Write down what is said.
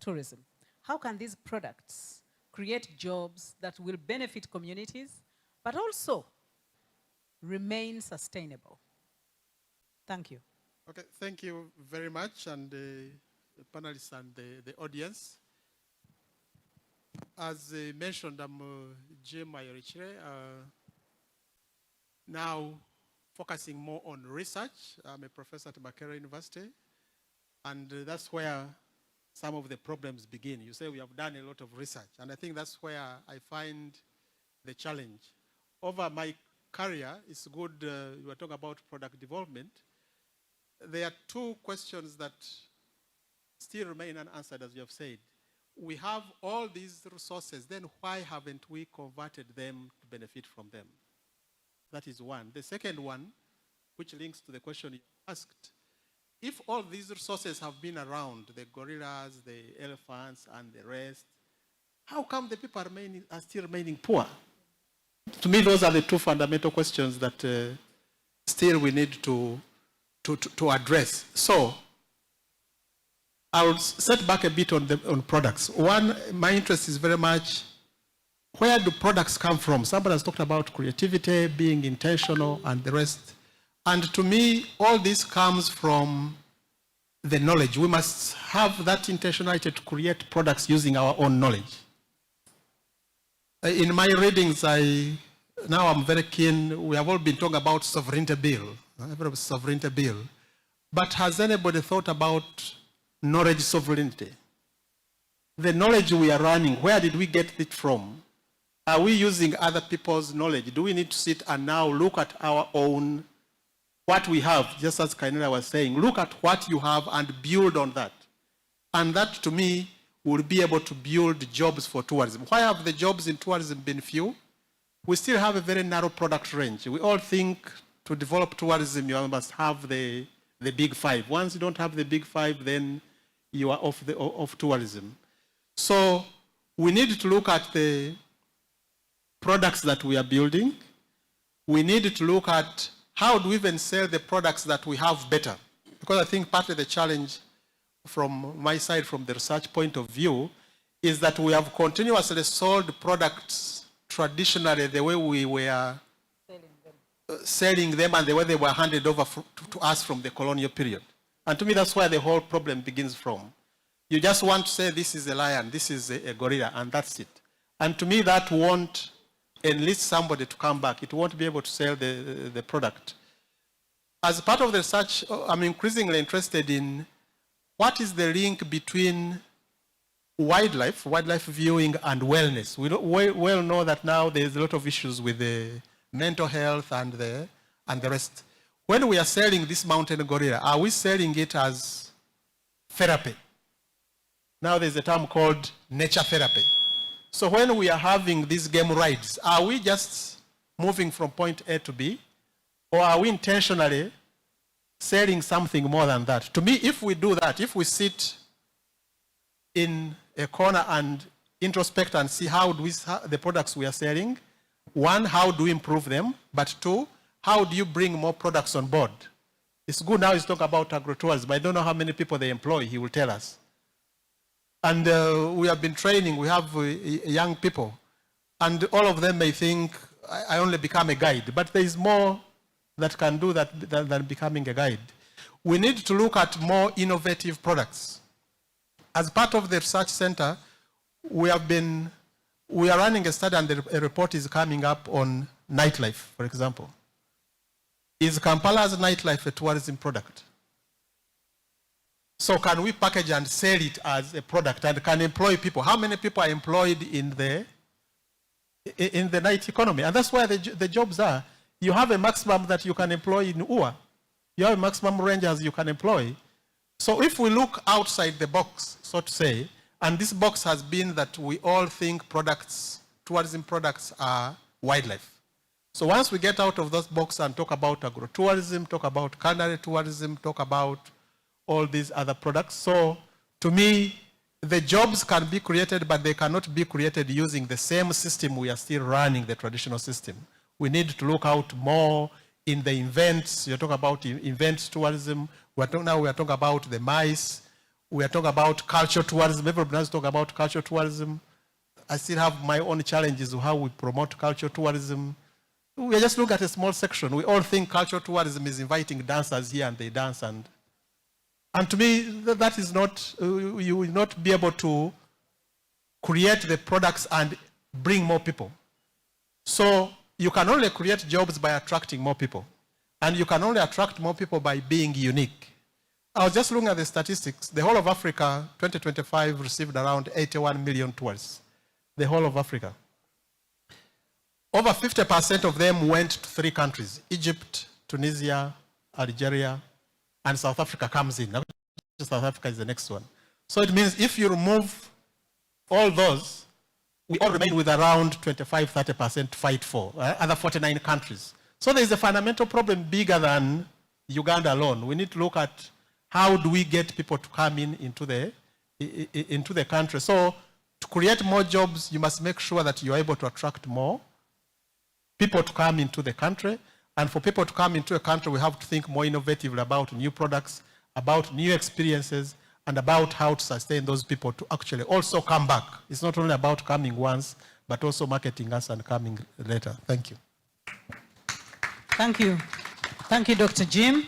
tourism, how can these products create jobs that will benefit communities, but also remain sustainable? Thank you. Okay, thank you very much, and the panelists and the audience. As mentioned, I'm Jim Mayorichire, now focusing more on research. I'm a professor at Makerere University, and that's where some of the problems begin. You say we have done a lot of research, and I think that's where I find the challenge. Over my career, it's good, you were talking about product development. There are two questions that still remain unanswered, as you have said. We have all these resources, then why haven't we converted them to benefit from them? That is one. The second one, which links to the question you asked, if all these resources have been around, the gorillas, the elephants, and the rest, how come the people are still remaining poor? To me, those are the two fundamental questions that still we need to address. So, I'll set back a bit on products. One, my interest is very much, where do products come from? Somebody has talked about creativity, being intentional, and the rest. And to me, all this comes from the knowledge. We must have that intentionality to create products using our own knowledge. In my readings, now I'm very keen, we have all been talking about sovereignty bill, sovereignty bill. But has anybody thought about knowledge sovereignty? The knowledge we are running, where did we get it from? Are we using other people's knowledge? Do we need to sit and now look at our own, what we have, just as Kainera was saying, look at what you have and build on that. And that, to me, will be able to build jobs for tourism. Why have the jobs in tourism been few? We still have a very narrow product range. We all think to develop tourism, you must have the big five. Once you don't have the big five, then you are off tourism. So we need to look at the products that we are building. We need to look at how do we even sell the products that we have better. Because I think part of the challenge from my side, from the research point of view, is that we have continuously sold products traditionally the way we were selling them and the way they were handed over to us from the colonial period. And to me, that's where the whole problem begins from. You just want to say, this is a lion, this is a gorilla, and that's it. And to me, that won't enlist somebody to come back. It won't be able to sell the product. As part of the research, I'm increasingly interested in what is the link between wildlife viewing, and wellness. We well know that now there's a lot of issues with the mental health and the rest. When we are selling this mountain gorilla, are we selling it as therapy? Now there's a term called nature therapy. So when we are having these game rides, are we just moving from point A to B? Or are we intentionally selling something more than that? To me, if we do that, if we sit in a corner and introspect and see how the products we are selling, one, how do we improve them? But two, how do you bring more products on board? It's good now he's talking about agritourism. I don't know how many people they employ, he will tell us. And we have been training, we have young people, and all of them may think, I only become a guide, but there is more that can do that than becoming a guide. We need to look at more innovative products. As part of the research center, we are running a study, and a report is coming up on nightlife, for example. Is Kampala's nightlife a tourism product? So can we package and sell it as a product and can employ people? How many people are employed in the night economy? And that's where the jobs are. You have a maximum that you can employ in UA. You have a maximum rangers you can employ. So if we look outside the box, so to say, and this box has been that we all think products, tourism products are wildlife. So once we get out of those boxes and talk about agro-tourism, talk about culinary tourism, talk about all these other products. So to me, the jobs can be created, but they cannot be created using the same system we are still running, the traditional system. We need to look out more in the events. You're talking about events tourism. Now we are talking about the mice. We are talking about cultural tourism. Everybody has talked about cultural tourism. I still have my own challenges of how we promote cultural tourism. We are just looking at a small section. We all think cultural tourism is inviting dancers here and they dance. And to me, that is not, you will not be able to create the products and bring more people. So you can only create jobs by attracting more people. And you can only attract more people by being unique. I was just looking at the statistics. The whole of Africa, 2025, received around 81 million tourists. The whole of Africa. Over 50% of them went to 3 countries: Egypt, Tunisia, Algeria, and South Africa comes in. South Africa is the next one. So it means if you remove all those, we all remain with around 25-30% to fight for, other 49 countries. So there is a fundamental problem bigger than Uganda alone. We need to look at how do we get people to come into the country. So to create more jobs, you must make sure that you're able to attract more people to come into the country. And for people to come into a country, we have to think more innovatively about new products, about new experiences, and about how to sustain those people to actually also come back. It's not only about coming once, but also marketing us and coming later. Thank you. Thank you. Thank you, Dr. Jim.